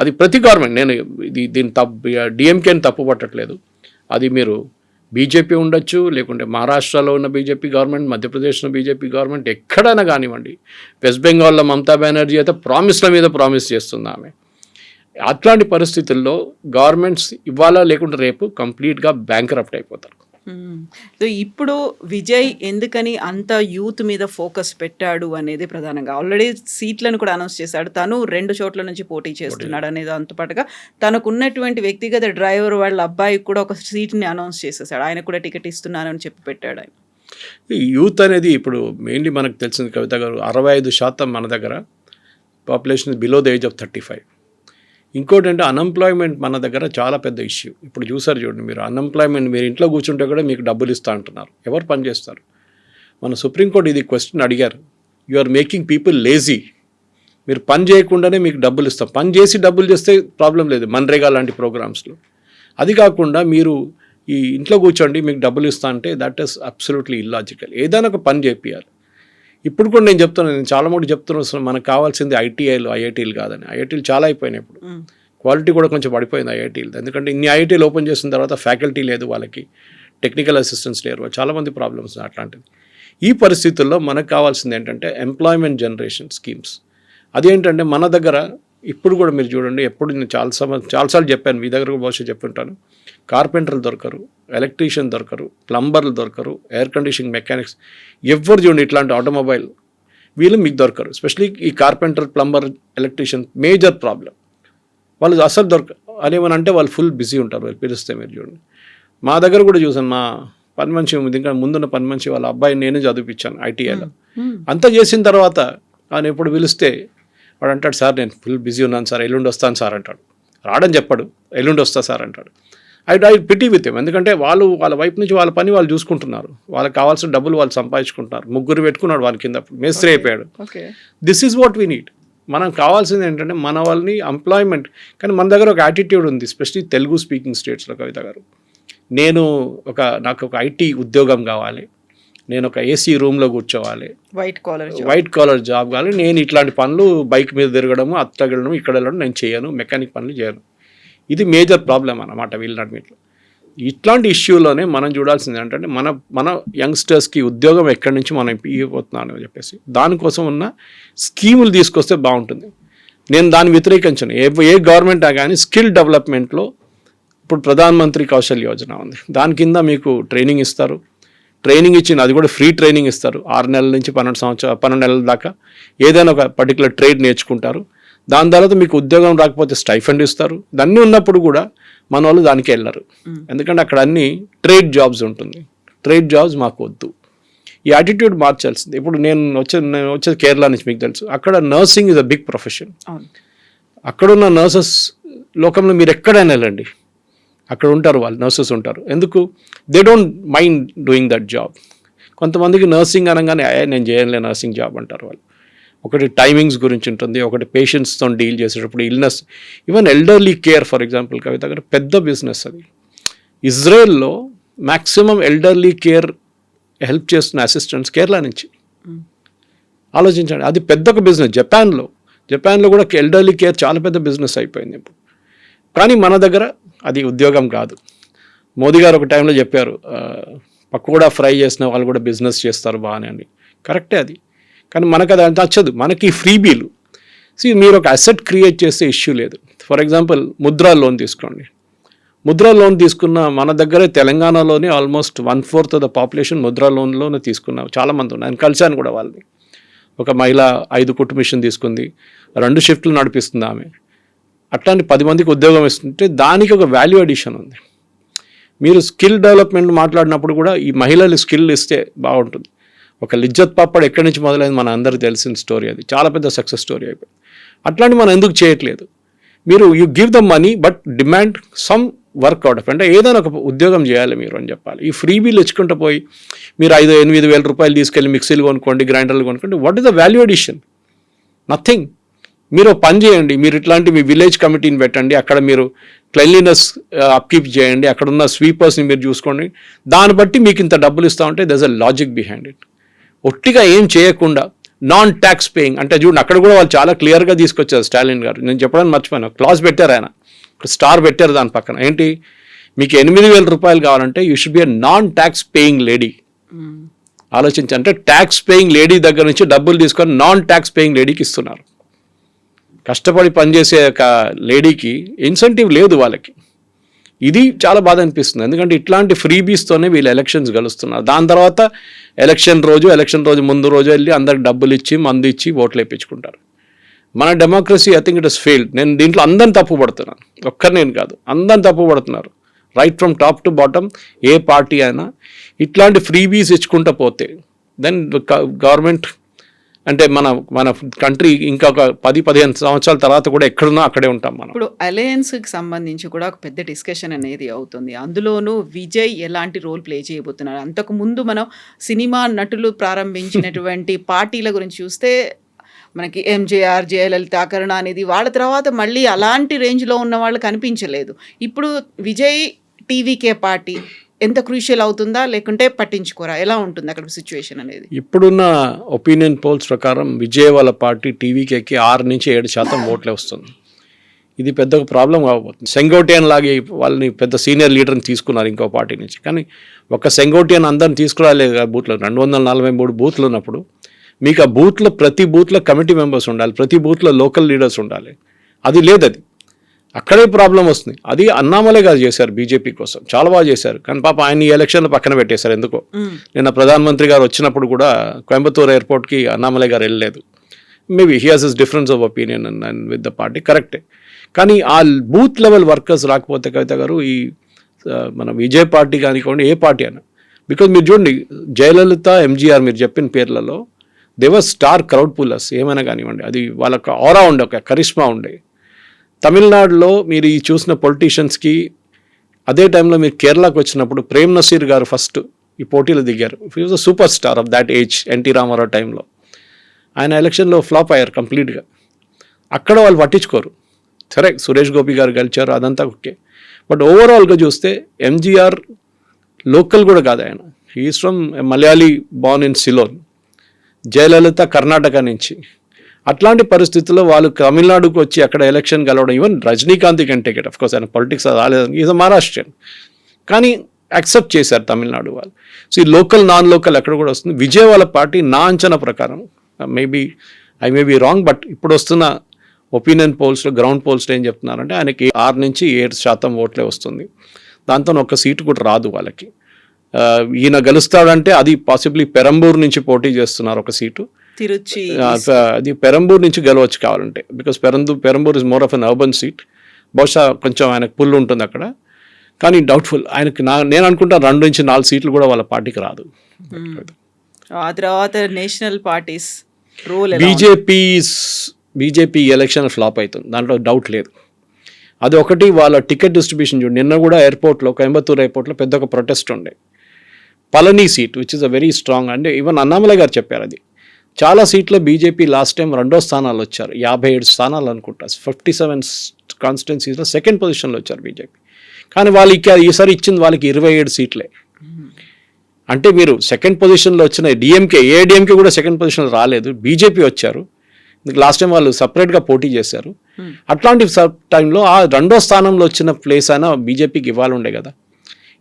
అది ప్రతి గవర్నమెంట్, నేను దీన్ని డిఎంకేని తప్పు పట్టట్లేదు. అది మీరు బీజేపీ ఉండొచ్చు, లేకుంటే మహారాష్ట్రలో ఉన్న బీజేపీ గవర్నమెంట్, మధ్యప్రదేశ్లో బీజేపీ గవర్నమెంట్, ఎక్కడైనా కానివ్వండి. వెస్ట్ బెంగాల్లో మమతా బెనర్జీ అయితే ప్రామిస్ల మీద ప్రామిస్ చేస్తుంది ఆమె. అట్లాంటి పరిస్థితుల్లో గవర్నమెంట్స్ ఇవాళ లేకుంటే రేపు కంప్లీట్గా బ్యాంక్రప్ట్ అయిపోతారు. సో ఇప్పుడు విజయ్ ఎందుకని అంత యూత్ మీద ఫోకస్ పెట్టాడు అనేది ప్రధానంగా. ఆల్రెడీ సీట్లను కూడా అనౌన్స్ చేశాడు, తను 2 చోట్ల నుంచి పోటీ చేస్తున్నాడు అనేది. అంతపాటుగా తనకున్నటువంటి వ్యక్తిగత డ్రైవర్ వాళ్ళ అబ్బాయికి కూడా ఒక సీట్ని అనౌన్స్ చేసేసాడు, ఆయన కూడా టికెట్ ఇస్తున్నాను అని చెప్పి పెట్టాడు ఆయన. యూత్ అనేది ఇప్పుడు మెయిన్లీ మనకు తెలిసింది కవిత గారు, 65% మన దగ్గర population below the age of 35. ఇంకోటి అంటే అన్ఎంప్లాయ్మెంట్ మన దగ్గర చాలా పెద్ద ఇష్యూ. ఇప్పుడు చూసారు చూడండి మీరు, అన్ఎంప్లాయ్మెంట్ మీరు ఇంట్లో కూర్చుంటే కూడా మీకు డబ్బులు ఇస్తా అంటున్నారు. ఎవరు పని చేస్తారు? మన సుప్రీంకోర్టు ఇది క్వశ్చన్ అడిగారు, you are making people lazy. మీరు పని చేయకుండానే మీకు డబ్బులు ఇస్తాం, పని చేసి డబ్బులు చేస్తే ప్రాబ్లం లేదు మన్రేగా లాంటి ప్రోగ్రామ్స్లో. అది కాకుండా మీరు ఈ ఇంట్లో కూర్చోండి మీకు డబ్బులు ఇస్తా అంటే దట్ ఈస్ అబ్సల్యూట్లీ ఇల్లాజికల్. ఏదైనా ఒక పని చేపియాలి. ఇప్పుడు కూడా నేను చెప్తున్నాను, నేను చాలా మటుకు చెప్తున్నాను, మనకు కావాల్సింది ఐఐటీలు కాదని. ఐఐటీలు చాలా అయిపోయినాయి. ఇప్పుడు క్వాలిటీ కూడా కొంచెం పడిపోయింది ఐఐటీలు. ఎందుకంటే ఇన్ని ఐఐటీలు ఓపెన్ చేసిన తర్వాత ఫ్యాకల్టీ లేదు, వాళ్ళకి టెక్నికల్ అసిస్టెంట్స్ లేరు, చాలామంది ప్రాబ్లమ్స్ అట్లాంటిది. ఈ పరిస్థితుల్లో మనకు కావాల్సింది ఏంటంటే ఎంప్లాయ్మెంట్ జనరేషన్ స్కీమ్స్. అదేంటంటే మన దగ్గర ఇప్పుడు కూడా మీరు చూడండి, ఎప్పుడు నేను చాలాసార్లు చెప్పాను, మీ దగ్గర బహుశా చెప్పుంటాను, కార్పెంటర్లు దొరకరు, ఎలక్ట్రీషియన్ దొరకరు, ప్లంబర్లు దొరకరు, ఎయిర్ కండిషనింగ్ మెకానిక్స్, ఎవరు చూడండి ఇట్లాంటి ఆటోమొబైల్ వీళ్ళు మీకు దొరకరు. ఎస్పెషలీ ఈ carpenter, plumber, electrician major problem. వాళ్ళు అసలు అదేమని అంటే వాళ్ళు ఫుల్ బిజీ ఉంటారు, వాళ్ళు పిలిస్తే మీరు చూడండి. మా దగ్గర కూడా చూసాను, మా పని మనిషి ఇంకా ముందున్న పని మనిషి వాళ్ళ అబ్బాయిని నేనే చదివిపించాను ఐటీఐలో. అంతా చేసిన తర్వాత ఆయన ఎప్పుడు పిలిస్తే వాడు అంటాడు, సార్ నేను ఫుల్ బిజీ ఉన్నాను సార్, ఎల్లుండి వస్తాను సార్ అంటాడు. రాడని చెప్పాడు, ఎల్లుండి వస్తా సార్ అంటాడు. I pity with him. ఎందుకంటే వాళ్ళ వైపు నుంచి వాళ్ళ పని వాళ్ళు చూసుకుంటున్నారు, వాళ్ళకి కావాల్సిన డబ్బులు వాళ్ళు సంపాదించుకుంటున్నారు. 3 పెట్టుకున్నాడు వాళ్ళ కింద, మేస్త్రి అయిపోయాడు. This is what we need. మనం కావాల్సింది ఏంటంటే మన వాళ్ళని ఎంప్లాయ్మెంట్. కానీ మన దగ్గర ఒక యాటిట్యూడ్ ఉంది, ఎస్పెషలీ తెలుగు స్పీకింగ్ స్టేట్స్లో కవిత గారు. నాకు ఒక ఐటీ ఉద్యోగం కావాలి, నేను ఒక ఏసీ రూమ్లో కూర్చోవాలి, వైట్ కాలర్ జాబ్ కావాలి, నేను ఇట్లాంటి పనులు బైక్ మీద తిరగడము, అత్తగడము, ఇక్కడ వెళ్ళడం నేను చేయను, మెకానిక్ పనులు చేయను. ఇది మేజర్ ప్రాబ్లం అన్నమాట వీళ్ళన్నింటిలో. ఇట్లాంటి ఇష్యూలోనే మనం చూడాల్సింది ఏంటంటే మన యంగ్స్టర్స్కి ఉద్యోగం ఎక్కడి నుంచి మనం ఇవ్వబోతున్నాను అని చెప్పేసి దానికోసం ఉన్న స్కీములు తీసుకొస్తే బాగుంటుంది. నేను దాన్ని వ్యతిరేకించను. ఏ గవర్నమెంట్ కానీ స్కిల్ డెవలప్మెంట్లో ఇప్పుడు ప్రధానమంత్రి కౌశల్ యోజన ఉంది, దాని కింద మీకు ట్రైనింగ్ ఇస్తారు. ట్రైనింగ్ ఇచ్చిన అది కూడా ఫ్రీ ట్రైనింగ్ ఇస్తారు. 6 నెలల నుంచి 12 నెలల దాకా ఏదైనా ఒక పర్టికులర్ ట్రేడ్ నేర్చుకుంటారు. దాని తర్వాత మీకు ఉద్యోగం రాకపోతే స్టైఫండ్ ఇస్తారు. దాన్ని ఉన్నప్పుడు కూడా మన వాళ్ళు దానికి వెళ్ళరు, ఎందుకంటే అక్కడ అన్ని ట్రేడ్ జాబ్స్ ఉంటుంది. ట్రేడ్ జాబ్స్ మాకు వద్దు. ఈ యాటిట్యూడ్ మార్చాల్సింది. ఇప్పుడు నేను వచ్చేది కేరళ నుంచి, మీకు తెలుసు, అక్కడ nursing is a big profession. అక్కడున్న నర్సెస్ లోకంలో మీరు ఎక్కడైనా వెళ్ళండి, అక్కడ ఉంటారు వాళ్ళు, నర్సెస్ ఉంటారు. ఎందుకు? They don't mind doing that job. కొంతమందికి నర్సింగ్ అనగానే నేను చేయలే నర్సింగ్ జాబ్ అంటారు వాళ్ళు. ఒకటి టైమింగ్స్ గురించి ఉంటుంది, ఒకటి పేషెంట్స్తో డీల్ చేసేటప్పుడు illness, even elderly care for example Kavitha గారు పెద్ద బిజినెస్ అది. ఇజ్రాయెల్లో మ్యాక్సిమం ఎల్డర్లీ కేర్ హెల్ప్ చేస్తున్న అసిస్టెంట్స్ కేరళ నుంచి. ఆలోచించండి, అది పెద్ద ఒక బిజినెస్. జపాన్లో కూడా ఎల్డర్లీ కేర్ చాలా పెద్ద బిజినెస్ అయిపోయింది ఇప్పుడు. కానీ మన దగ్గర అది ఉద్యోగం కాదు. మోదీ గారు ఒక టైంలో చెప్పారు, పకోడా ఫ్రై చేసిన వాళ్ళు కూడా బిజినెస్ చేస్తారు బాగానే అని. కరెక్టే అది, కానీ మనకు అది నచ్చదు. మనకి ఫ్రీబీలు. మీరు ఒక అసెట్ క్రియేట్ చేస్తే ఇష్యూ లేదు. ఫర్ ఎగ్జాంపుల్ ముద్రా లోన్ తీసుకోండి. ముద్రా లోన్ తీసుకున్న మన దగ్గరే తెలంగాణలోనే almost 1/4 of the population Mudra లోన్లోనే తీసుకున్నాం. చాలామంది ఉన్నారు, నేను కలిశాను కూడా వాళ్ళని. ఒక మహిళ 5 కుట్టు మిషన్ తీసుకుంది, 2 షిఫ్ట్లు నడిపిస్తుంది ఆమె. అట్లాంటి 10 మందికి ఉద్యోగం ఇస్తుంటే దానికి ఒక వాల్యూ అడిషన్ ఉంది. మీరు స్కిల్ డెవలప్మెంట్ మాట్లాడినప్పుడు కూడా ఈ మహిళలు స్కిల్ ఇస్తే బాగుంటుంది. ఒక లిజ్జత్ పాపడ్ ఎక్కడి నుంచి మొదలైంది మన అందరికీ తెలిసిన స్టోరీ, అది చాలా పెద్ద సక్సెస్ స్టోరీ అయిపోయింది. అట్లాంటి మనం ఎందుకు చేయట్లేదు? మీరు you give the money but demand some workout of, అంటే ఏదైనా ఒక ఉద్యోగం చేయాలి మీరు అని చెప్పాలి. ఈ ఫ్రీ బిల్ ఇచ్చుకుంటూ పోయి మీరు 5-8 వేల రూపాయలు తీసుకెళ్ళి మిక్సీలు కొనుక్కోండి, గ్రైండర్లు కొనుక్కోండి. What is the value addition? Nothing. మీరు పని చేయండి, మీరు ఇట్లాంటి మీ విలేజ్ కమిటీని పెట్టండి, అక్కడ మీరు క్లెన్లీనెస్ అప్కీప్ చేయండి, అక్కడ ఉన్న స్వీపర్స్ని మీరు చూసుకోండి, దాన్ని బట్టి మీకు ఇంత డబ్బులు ఇస్తా ఉంటే దర్స్ అ లాజిక్ బిహైండ్ ఇట్. ఒట్టిగా ఏం చేయకుండా నాన్ ట్యాక్స్ పేయింగ్ అంటే చూడండి, అక్కడ కూడా వాళ్ళు చాలా క్లియర్గా తీసుకొచ్చారు స్టాలిన్ గారు. నేను చెప్పడానికి మర్చిపోయాను, క్లాస్ పెట్టారు ఆయన, స్టార్ పెట్టారు దాని పక్కన. ఏంటి? మీకు 8,000 రూపాయలు కావాలంటే you should be a non tax paying lady. ఆలోచించి, అంటే ట్యాక్స్ పేయింగ్ లేడీ దగ్గర నుంచి డబ్బులు తీసుకొని నాన్ ట్యాక్స్ పేయింగ్ లేడీకి ఇస్తున్నారు. కష్టపడి పనిచేసే ఒక లేడీకి ఇన్సెంటివ్ లేదు వాళ్ళకి. ఇది చాలా బాధ అనిపిస్తుంది, ఎందుకంటే ఇట్లాంటి ఫ్రీబీస్తోనే వీళ్ళు ఎలక్షన్స్ గెలుస్తున్నారు. దాని తర్వాత ఎలక్షన్ రోజు ముందు రోజు వెళ్ళి అందరికి డబ్బులు ఇచ్చి మందు ఇచ్చి ఓట్లు వేయించుకుంటారు. మన democracy I think it is failed. నేను దీంట్లో అందరిని తప్పు పడుతున్నాను, ఒక్కరినేం కాదు, అందరిని తప్పు పడుతున్నారు. Right from top to bottom A party అయినా ఇట్లాంటి ఫ్రీబీస్ ఇచ్చుకుంటూ పోతే దెన్ గవర్నమెంట్ అంటే మన కంట్రీ ఇంకొక 10-15 సంవత్సరాల తర్వాత కూడా ఎక్కడున్నా అక్కడే ఉంటాం మనం. ఇప్పుడు అలయన్స్కి సంబంధించి కూడా ఒక పెద్ద డిస్కషన్ అనేది అవుతుంది. అందులోనూ విజయ్ ఎలాంటి రోల్ ప్లే చేయబోతున్నారు? అంతకుముందు మనం సినిమా నటులు ప్రారంభించినటువంటి పార్టీల గురించి చూస్తే మనకి ఎంజేఆర్, జయలలిత, కరుణ అనేది వాళ్ళ తర్వాత మళ్ళీ అలాంటి రేంజ్లో ఉన్న వాళ్ళు కనిపించలేదు. ఇప్పుడు విజయ్ టీవీకే పార్టీ ఎంత క్రూషియల్ అవుతుందా, లేకుంటే పట్టించుకోరా? ఎలా ఉంటుంది అక్కడ సిచ్యువేషన్ అనేది? ఇప్పుడున్న ఒపీనియన్ పోల్స్ ప్రకారం విజయ్ వాళ్ళ పార్టీ టీవీకేకి 6-7% ఓట్లే వస్తుంది. ఇది పెద్ద ప్రాబ్లం కాబోతుంది. సెంగోటియన్ లాగే వాళ్ళని పెద్ద సీనియర్ లీడర్ని తీసుకున్నారు ఇంకో పార్టీ నుంచి, కానీ ఒక సెంగోటియన్ అందరిని తీసుకురాలేదు. బూత్లో 243 బూత్లు ఉన్నప్పుడు మీకు ఆ బూత్లో ప్రతి బూత్లో కమిటీ మెంబర్స్ ఉండాలి, ప్రతి బూత్లో లోకల్ లీడర్స్ ఉండాలి. అది లేదు, అది అక్కడే ప్రాబ్లం వస్తుంది. అది అన్నామలై గారు చేశారు బీజేపీ కోసం, చాలా బాగా చేశారు. కానీ పాప ఆయన ఈ ఎలక్షన్లో పక్కన పెట్టేశారు ఎందుకో. నిన్న ప్రధానమంత్రి గారు వచ్చినప్పుడు కూడా కోయంబత్తూర్ ఎయిర్పోర్ట్కి అన్నామలై గారు వెళ్ళలేదు. Maybe he has his difference of opinion and with the party, కరెక్టే. కానీ ఆ బూత్ లెవెల్ వర్కర్స్ రాకపోతే కవిత గారు ఈ మన విజయ్ పార్టీ కానివ్వండి ఏ పార్టీ అయినా, బికాజ్ మీరు చూడండి జయలలిత, ఎంజీఆర్ మీరు చెప్పిన పేర్లలో దేవర్ స్టార్ క్రౌడ్ పుల్లర్స్ ఏమైనా కానివ్వండి, అది వాళ్ళకి ఆరా ఉండే, ఒక కరిష్మా ఉండే. తమిళనాడులో మీరు ఈ చూసిన పొలిటీషియన్స్కి అదే టైంలో మీరు కేరళకు వచ్చినప్పుడు ప్రేమ్ నసీర్ గారు ఫస్ట్ ఈ పోటీలో దిగారు. He was a super star of that age. NT Rama Rao టైంలో ఆయన ఎలక్షన్లో ఫ్లాప్ అయ్యారు కంప్లీట్గా. అక్కడ వాళ్ళు పట్టించుకోరు. సరే సురేష్ గోపి గారు గెలిచారు, అదంతా ఓకే. బట్ ఓవరాల్గా చూస్తే ఎంజీఆర్ లోకల్ కూడా కాదు, ఆయన he is from Malayali born in Ceylon. Jayalalithaa Karnataka నుంచి. అట్లాంటి పరిస్థితుల్లో వాళ్ళు తమిళనాడుకు వచ్చి అక్కడ ఎలక్షన్ గెలవడం, even Rajinikanth can take it. Of course ఆయన పొలిటిక్స్ రాలేదు, ఈజ్ మహారాష్ట్రియన్, కానీ యాక్సెప్ట్ చేశారు తమిళనాడు వాళ్ళు. సో ఈ లోకల్ నాన్ లోకల్ ఎక్కడ కూడా వస్తుంది. విజయ్ వాళ్ళ పార్టీ నా అంచనా ప్రకారం, I may be wrong, but ఇప్పుడు వస్తున్న ఒపీనియన్ పోల్స్లో, గ్రౌండ్ పోల్స్లో ఏం చెప్తున్నారంటే ఆయనకి 6 నుంచి 7% ఓట్లే వస్తుంది. దాంతో ఒక్క సీటు కూడా రాదు వాళ్ళకి. ఈయన గెలుస్తాడంటే అది పాసిబ్లీ పెరంబూర్ నుంచి పోటీ చేస్తున్నారు ఒక సీటు. తిరుచి అది పెరంబూర్ నుంచి గెలవచ్చు కావాలంటే, because Perambur is more of an urban seat. బహుశా కొంచెం ఆయనకు పుల్ ఉంటుంది అక్కడ, కానీ డౌట్ఫుల్. ఆయనకి నేను అనుకుంటాను 2 నుంచి 4 సీట్లు కూడా వాళ్ళ పార్టీకి రాదు. ఆ తర్వాత national parties role BJP election flop అవుతుంది, దాంట్లో డౌట్ లేదు. అది ఒకటి. వాళ్ళ టికెట్ డిస్ట్రిబ్యూషన్ చూడండి, నిన్న కూడా ఎయిర్పోర్ట్లో, కోయంబత్తూర్ ఎయిర్పోర్ట్లో పెద్ద ఒక ప్రొటెస్ట్ ఉండే. Palani seat which is a very strong, అంటే ఈవెన్ అన్నామలై గారు చెప్పారు అది. చాలా సీట్లో బీజేపీ లాస్ట్ టైం 2వ స్థానాలు వచ్చారు, 57 స్థానాలు అనుకుంటా, 57 కాన్స్టిట్యున్సీస్లో 2nd పొజిషన్లో వచ్చారు బీజేపీ. కానీ వాళ్ళకి ఈసారి ఇచ్చింది వాళ్ళకి 27 సీట్లే. అంటే మీరు 2nd పొజిషన్లో వచ్చిన ఏఐడిఎంకే కూడా 2nd పొజిషన్లో రాలేదు, బీజేపీ వచ్చారు. లాస్ట్ టైం వాళ్ళు సపరేట్గా పోటీ చేశారు. అట్లాంటి టైంలో ఆ 2వ స్థానంలో వచ్చిన ప్లేస్ అయినా బీజేపీకి ఇవ్వాలి ఉండే కదా.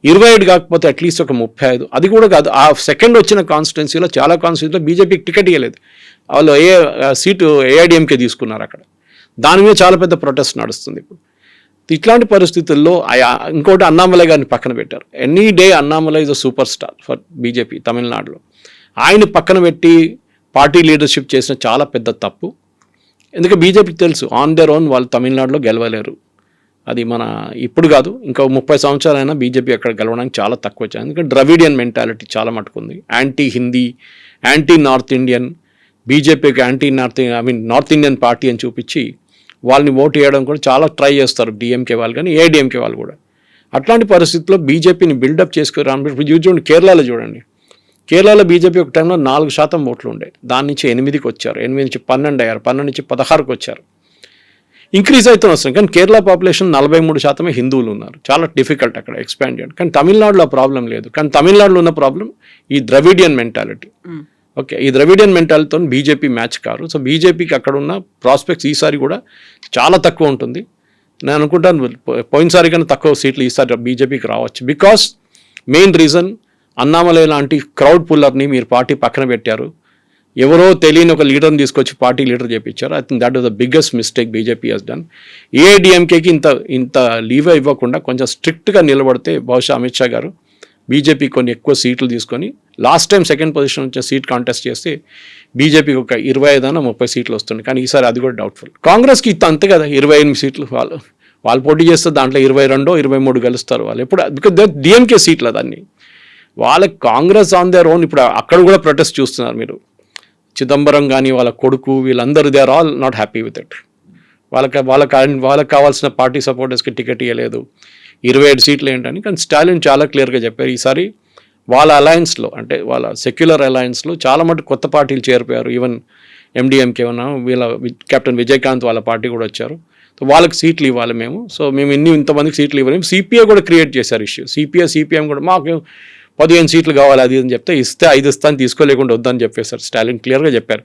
27 కాకపోతే అట్లీస్ట్ ఒక 35. అది కూడా కాదు, ఆ 2nd వచ్చిన కాన్స్టిట్యున్సీలో చాలా కాన్స్టిట్యున్సీలో బీజేపీకి టికెట్ ఇవ్వలేదు. వాళ్ళు సీటు ఏఐడిఎంకే తీసుకున్నారు అక్కడ. దాని మీద చాలా పెద్ద ప్రొటెస్ట్ నడుస్తుంది ఇప్పుడు. ఇట్లాంటి పరిస్థితుల్లో ఇంకోటి అన్నామలై గారిని పక్కన పెట్టారు. Any day Annamalai is a super star for BJP తమిళనాడులో. ఆయన పక్కన పెట్టి పార్టీ లీడర్షిప్ చేసిన చాలా పెద్ద తప్పు. ఎందుకంటే బీజేపీకి తెలుసు ఆన్ దేర్ ఓన్ వాళ్ళు తమిళనాడులో గెలవలేరు. అది మన ఇప్పుడు కాదు, ఇంకా 30 సంవత్సరాలైనా బీజేపీ అక్కడ గెలవడానికి చాలా తక్కువ వచ్చాయి. ఎందుకంటే ద్రవిడియన్ మెంటాలిటీ చాలా మటుకుంది. Anti Hindi, anti north Indian, బీజేపీకి నార్త్ ఇండియన్ పార్టీ అని చూపించి వాళ్ళని ఓటు వేయడం కూడా చాలా ట్రై చేస్తారు డిఎంకే వాళ్ళు కానీ ఏడిఎంకే వాళ్ళు కూడా. అట్లాంటి పరిస్థితుల్లో బీజేపీని బిల్డప్ చేసుకురాను. చూడండి కేరళలో చూడండి, కేరళలో బీజేపీ ఒక టైంలో 4% ఓట్లు ఉండే, దాని నుంచి 8కి వచ్చారు, 8 నుంచి 12 అయ్యారు, 12 నుంచి 16కి వచ్చారు. ఇంక్రీజ్ అవుతూ వస్తుంది. కానీ కేరళ పాపులేషన్ 43% హిందువులు ఉన్నారు. చాలా డిఫికల్ట్ అక్కడ ఎక్స్పాండ్ చేయడం. కానీ తమిళనాడులో ఆ ప్రాబ్లం లేదు. కానీ తమిళనాడులో ఉన్న ప్రాబ్లం ఈ ద్రవిడియన్ మెంటాలిటీ. ఓకే, ఈ ద్రవిడియన్ మెంటాలిటీతో బీజేపీ మ్యాచ్ కారు. సో బీజేపీకి అక్కడ ఉన్న ప్రాస్పెక్ట్స్ ఈసారి కూడా చాలా తక్కువ ఉంటుంది. నేను అనుకుంటాను పోయినసారి కన్నా తక్కువ సీట్లు ఈసారి బీజేపీకి రావచ్చు. బికాస్ మెయిన్ రీజన్ అన్నామలై లాంటి క్రౌడ్ పుల్లర్ని మీరు పార్టీ పక్కన పెట్టారు. ఎవరో తెలియని ఒక లీడర్ని తీసుకొచ్చి పార్టీ లీడర్ చేయించారు. I think that was the biggest mistake BJP has done. ఏఐడిఎంకేకి ఇంత లీవ్ ఇవ్వకుండా కొంచెం స్ట్రిక్ట్గా నిలబడితే బహుశా అమిత్ షా గారు బీజేపీ కొన్ని ఎక్కువ సీట్లు తీసుకొని లాస్ట్ టైం 2nd పొజిషన్ వచ్చే సీట్ కాంటెస్ట్ చేస్తే బీజేపీకి ఒక 25-30 సీట్లు వస్తుంది. కానీ ఈసారి అది కూడా డౌట్ఫుల్. కాంగ్రెస్కి అంతే కదా, 28 సీట్లు వాళ్ళు పోటీ చేస్తే దాంట్లో 22-23 గెలుస్తారు వాళ్ళు. ఎప్పుడు బికాజ్ డిఎంకే సీట్లు అదన్నీ వాళ్ళకి. కాంగ్రెస్ ఆన్ దేర్ ఓన్ ఇప్పుడు అక్కడ కూడా ప్రొటెస్ట్ చూస్తున్నారు మీరు. చిదంబరం కానీ వాళ్ళ కొడుకు వీళ్ళందరూ they are all not happy with it. వాళ్ళకి కావాల్సిన పార్టీ సపోర్టర్స్కి టికెట్ ఇవ్వలేదు, 27 సీట్లు ఏంటని. కానీ స్టాలిన్ చాలా క్లియర్గా చెప్పారు ఈసారి వాళ్ళ అలయన్స్లో, అంటే వాళ్ళ సెక్యులర్ అలయన్స్లో చాలా మటుకు కొత్త పార్టీలు చేరిపోయారు. ఈవెన్ ఎండిఎంకే ఉన్నా, వీళ్ళ కెప్టెన్ విజయకాంత్ వాళ్ళ పార్టీ కూడా వచ్చారు. సో వాళ్ళకి సీట్లు ఇవ్వాలి మేము. సో మేము ఇంతమందికి సీట్లు ఇవ్వలేము. సిపిఐ కూడా క్రియేట్ చేశారు ఇష్యూ. సిపిఎం కూడా మాకు 15 సీట్లు కావాలి అది అని చెప్తే ఇస్తే 5 ఇస్తాను, తీసుకోలేకుండా వద్దని చెప్పేశారు. స్టాలిన్ క్లియర్గా చెప్పారు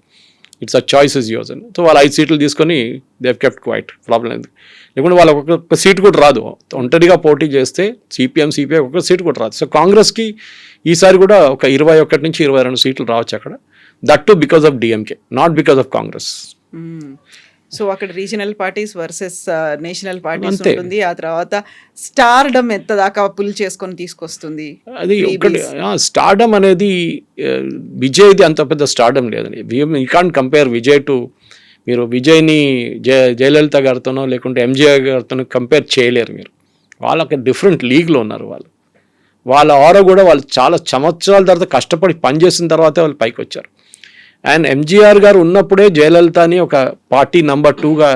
it's a choice is yours అని. సో వాళ్ళు 5 సీట్లు తీసుకొని దే కెప్ట్ క్వైట్, ప్రాబ్లం లేదు. లేకుంటే వాళ్ళకి ఒక సీట్ కూడా రాదు. ఒంటరిగా పోటీ చేస్తే సిపిఐ ఒక సీట్ కూడా రాదు. సో కాంగ్రెస్కి ఈసారి కూడా ఒక 21 నుంచి 22 సీట్లు రావచ్చు అక్కడ. That too because of DMK, not because of Congress. So అక్కడ regional parties versus national parties ఉంటుంది. ఆ తర్వాత స్టార్డమ్ ఎంత దాకా పుల్ చేసుకొని తీసుకొస్తుంది. అది ఒకటి స్టార్డమ్ అనేది విజయ్ది అంత పెద్ద స్టార్డమ్ లేదని. You can't compare Vijay to, మీరు విజయ్ని జయలలిత గారితోనో లేకుంటే ఎంజీఆర్ గారితోనో కంపేర్ చేయలేరు మీరు. వాళ్ళకి డిఫరెంట్ లీగ్లో ఉన్నారు వాళ్ళు. వాళ్ళ ఆరో కూడా వాళ్ళు చాలా సంవత్సరాల తర్వాత కష్టపడి పనిచేసిన తర్వాతే వాళ్ళు పైకి వచ్చారు. అండ్ ఎంజీఆర్ గారు ఉన్నప్పుడే జయలలితని ఒక పార్టీ నెంబర్ 2గా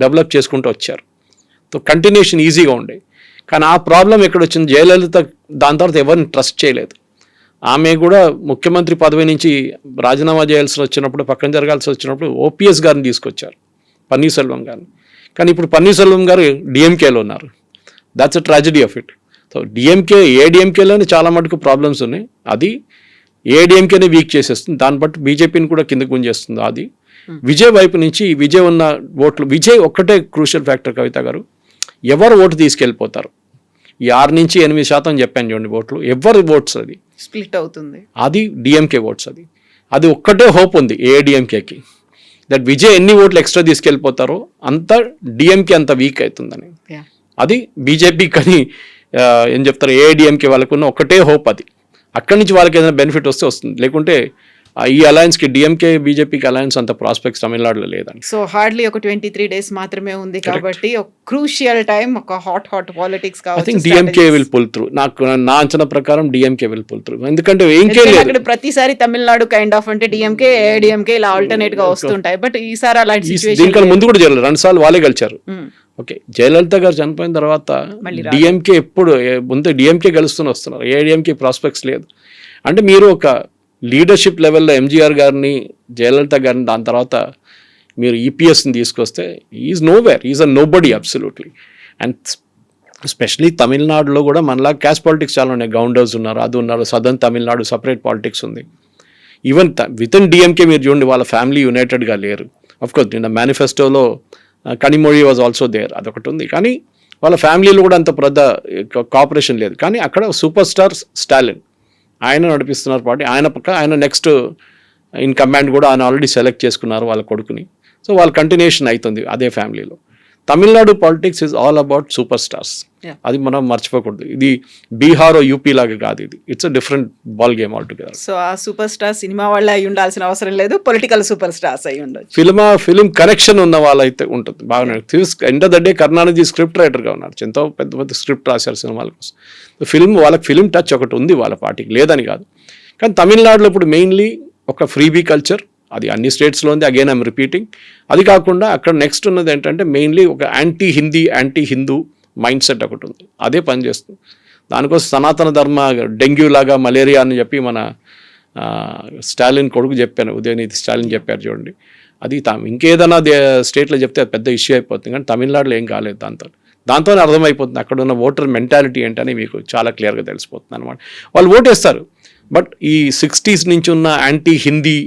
డెవలప్ చేసుకుంటూ వచ్చారు. సో కంటిన్యూషన్ ఈజీగా ఉండే. కానీ ఆ ప్రాబ్లం ఎక్కడ వచ్చింది, జయలలిత దాని తర్వాత ఎవరిని ట్రస్ట్ చేయలేదు. ఆమె కూడా ముఖ్యమంత్రి పదవి నుంచి రాజీనామా చేయాల్సి వచ్చినప్పుడు, పక్కన జరగాల్సి వచ్చినప్పుడు ఓపీఎస్ గారిని తీసుకొచ్చారు, పన్నీర్సెల్వం గారిని. కానీ ఇప్పుడు పన్నీర్సెల్వం గారు డిఎంకేలో ఉన్నారు. That's a tragedy of it. So ఏడిఎంకేలోనే చాలా మటుకు ప్రాబ్లమ్స్ ఉన్నాయి. అది ఏడిఎంకేనే వీక్ చేసేస్తుంది, దాన్ని బట్టి బీజేపీని కూడా కిందకు గుంజేస్తుంది. అది విజయ్ వైపు నుంచి విజయ్ ఉన్న ఓట్లు, విజయ్ ఒక్కటే క్రూషియల్ ఫ్యాక్టర్ కవిత గారు. ఎవరు ఓటు తీసుకెళ్ళిపోతారు, ఈ 6 నుంచి 8% చెప్పాను చూడండి ఓట్లు, ఎవరి ఓట్స్ అది స్ప్లిట్ అవుతుంది, అది డిఎంకే ఓట్స్. అది ఒక్కటే హోప్ ఉంది ఏఐడిఎంకేకి. దట్ విజయ్ ఎన్ని ఓట్లు ఎక్స్ట్రా తీసుకెళ్ళిపోతారో అంత డిఎంకే అంత వీక్ అవుతుందని. Yeah. అది బీజేపీ కానీ ఏం చెప్తారు ఏఐడిఎంకే వాళ్ళకున్న ఒకటే హోప్ అది. అక్కడి నుంచి వాళ్ళకి ఏదైనా బెనిఫిట్ వస్తే వస్తుంది, లేకుంటే ఈ అలయన్స్కి డిఎంకే బీజేపీకి అలయన్స్ అంత ప్రాస్పెక్ట్స్ తమిళనాడులో లేదని. సో హార్డ్లీ ఒక 23 days మాత్రమే ఉంది కాబట్టి ఒక క్రూషియల్ టైం, ఒక hot politics I think DMK will pull through. నా అంచనా ప్రకారం డిఎంకే విల్ పుల్ త్రూ. ఎందుకంటే ఏంకే లేదు అక్కడ ప్రతిసారి తమిళనాడు కైండ్ ఆఫ్ అంటే డిఎంకే ఏఐడిఎంకే ఇలా ఆల్టర్నేట్ గా వస్తుంటాయి. బట్ ఈసారి అలాంటి సిచువేషన్ దీనికన్నా ముందు కూడా జరగలేదు, 2 సార్లు వాళ్ళే గెలిచారు. ఓకే, జయలలిత గారు చనిపోయిన తర్వాత డిఎంకే ఎప్పుడు ముందు డిఎంకే గెలుస్తూనే వస్తున్నారు, ఏఐడిఎంకే ప్రాస్పెక్ట్స్ లేదు. అంటే మీరు ఒక లీడర్షిప్ లెవెల్లో ఎంజీఆర్ గారిని, జయలలిత గారిని, దాని తర్వాత మీరు ఈపీఎస్ని తీసుకొస్తే is nowhere, is a nobody absolutely. And especially తమిళనాడులో కూడా మనలా క్యాస్ట్ పాలిటిక్స్ చాలా ఉన్నాయి. గౌండర్స్ ఉన్నారు, అది ఉన్నారు, సదర్న్ తమిళనాడు సపరేట్ పాలిటిక్స్ ఉంది. ఈవెన్ విత్ ఇన్ డిఎంకే మీరు చూడండి, వాళ్ళ ఫ్యామిలీ యునైటెడ్గా లేరు. అఫ్కోర్స్ నిన్న మేనిఫెస్టోలో కనిమొഴി వాజ్ ఆల్సో దేర్, అదొకటి ఉంది. కానీ వాళ్ళ ఫ్యామిలీలో కూడా అంత పెద్ద కోఆపరేషన్ లేదు. కానీ అక్కడ సూపర్ స్టార్ స్టాలిన్ ఆయన నడిపిస్తున్నారు పార్టీ. ఆయన నెక్స్ట్ ఇన్ కమాండ్ కూడా ఆయన ఆల్రెడీ సెలెక్ట్ చేసుకున్నారు వాళ్ళ కొడుకుని. సో వాళ్ళ కంటిన్యూషన్ అవుతుంది అదే ఫ్యామిలీలో. Tamil Nadu politics is all about super stars. అది మనం మర్చిపోకూడదు. ఇది బీహార్ యూపీ లాగా కాదు, ఇది it's a different ball game all together. So ఆ సూపర్ స్టార్ సినిమా వాళ్ళే అయి ఉండాల్సిన అవసరం లేదు, పొలిటికల్ సూపర్ స్టార్స్ అయి ఉండొచ్చు. ఫిలిం కనెక్షన్ ఉన్న వాళ్ళైతే ఉంటుంది బాగా. End of the day Karunanidhi script రైటర్గా ఉన్నారు, ఎంతో పెద్ద పెద్ద స్క్రిప్ట్ రాశారు సినిమాల కోసం. వాళ్ళకి ఫిలిం టచ్ ఒకటి ఉంది వాళ్ళ పార్టీకి, లేదని కాదు. కానీ తమిళనాడులో ఇప్పుడు మెయిన్లీ ఒక ఫ్రీబీ కల్చర్, అది అన్ని స్టేట్స్లో ఉంది. Again I'm repeating. అది కాకుండా అక్కడ నెక్స్ట్ ఉన్నది ఏంటంటే మెయిన్లీ ఒక యాంటీ హిందూ మైండ్ సెట్ ఒకటి ఉంది, అదే పనిచేస్తుంది. దానికోసం సనాతన ధర్మ డెంగ్యూ లాగా మలేరియా అని చెప్పి మన స్టాలిన్ కొడుకు చెప్పాను, ఉదయనిధి స్టాలిన్ చెప్పారు చూడండి. అది ఇంకేదైనా స్టేట్లో చెప్తే అది పెద్ద ఇష్యూ అయిపోతుంది. కానీ తమిళనాడులో ఏం కాలేదు. దాంతోనే అర్థమైపోతుంది అక్కడ ఉన్న ఓటర్ మెంటాలిటీ ఏంటని మీకు చాలా క్లియర్గా తెలిసిపోతుంది అనమాట. వాళ్ళు ఓటేస్తారు, బట్ ఈ 60s నుంచి ఉన్న యాంటీ హిందీ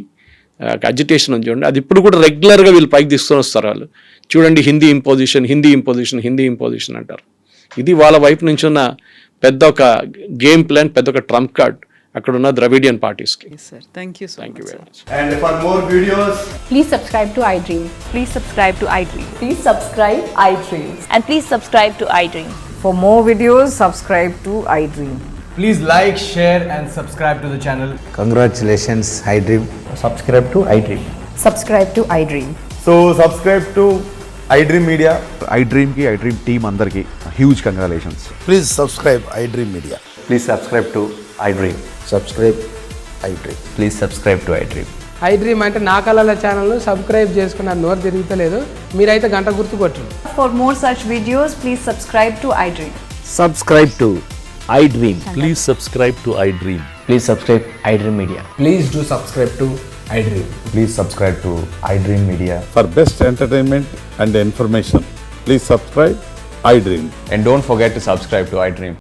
అజిటేషన్ ఉంది చూడండి, అది ఇప్పుడు కూడా రెగ్యులర్గా వీళ్ళు పైకి తీసుకొని వస్తారు. వాళ్ళు చూడండి హిందీ ఇంపోజిషన్ అంటారు. ఇది వాళ్ళ వైపు నుంచి ఉన్న పెద్ద ఒక గేమ్ ప్లాన్, పెద్ద ఒక ట్రంప్ కార్డ్ అక్కడ ఉన్న ద్రవిడియన్ పార్టీస్కి. Thank you very much. And for more videos, Please subscribe to iDream. Please subscribe to iDream. Please subscribe iDream. And please subscribe to iDream. For more videos, subscribe to iDream. please like, share and subscribe to the channel. Congratulations, iDream. Subscribe to iDream. Subscribe to iDream. So subscribe to iDream Media. iDream ki iDream team andarki huge congratulations. Please subscribe iDream Media. Please subscribe to iDream. Subscribe iDream. Please subscribe to iDream. iDream అంటే నా కళల ఛానల్ను subscribe చేసుకున్న నోరు తిరుగుతలేదు, మీరైతే గంట గుర్తు కొట్టండి. For more such videos, please subscribe to iDream. Subscribe to iDream. Please subscribe to iDream. Please subscribe iDream Media. Please do subscribe to iDream. Please subscribe to iDream Media. For best entertainment and information, please subscribe iDream. And don't forget to subscribe to iDream.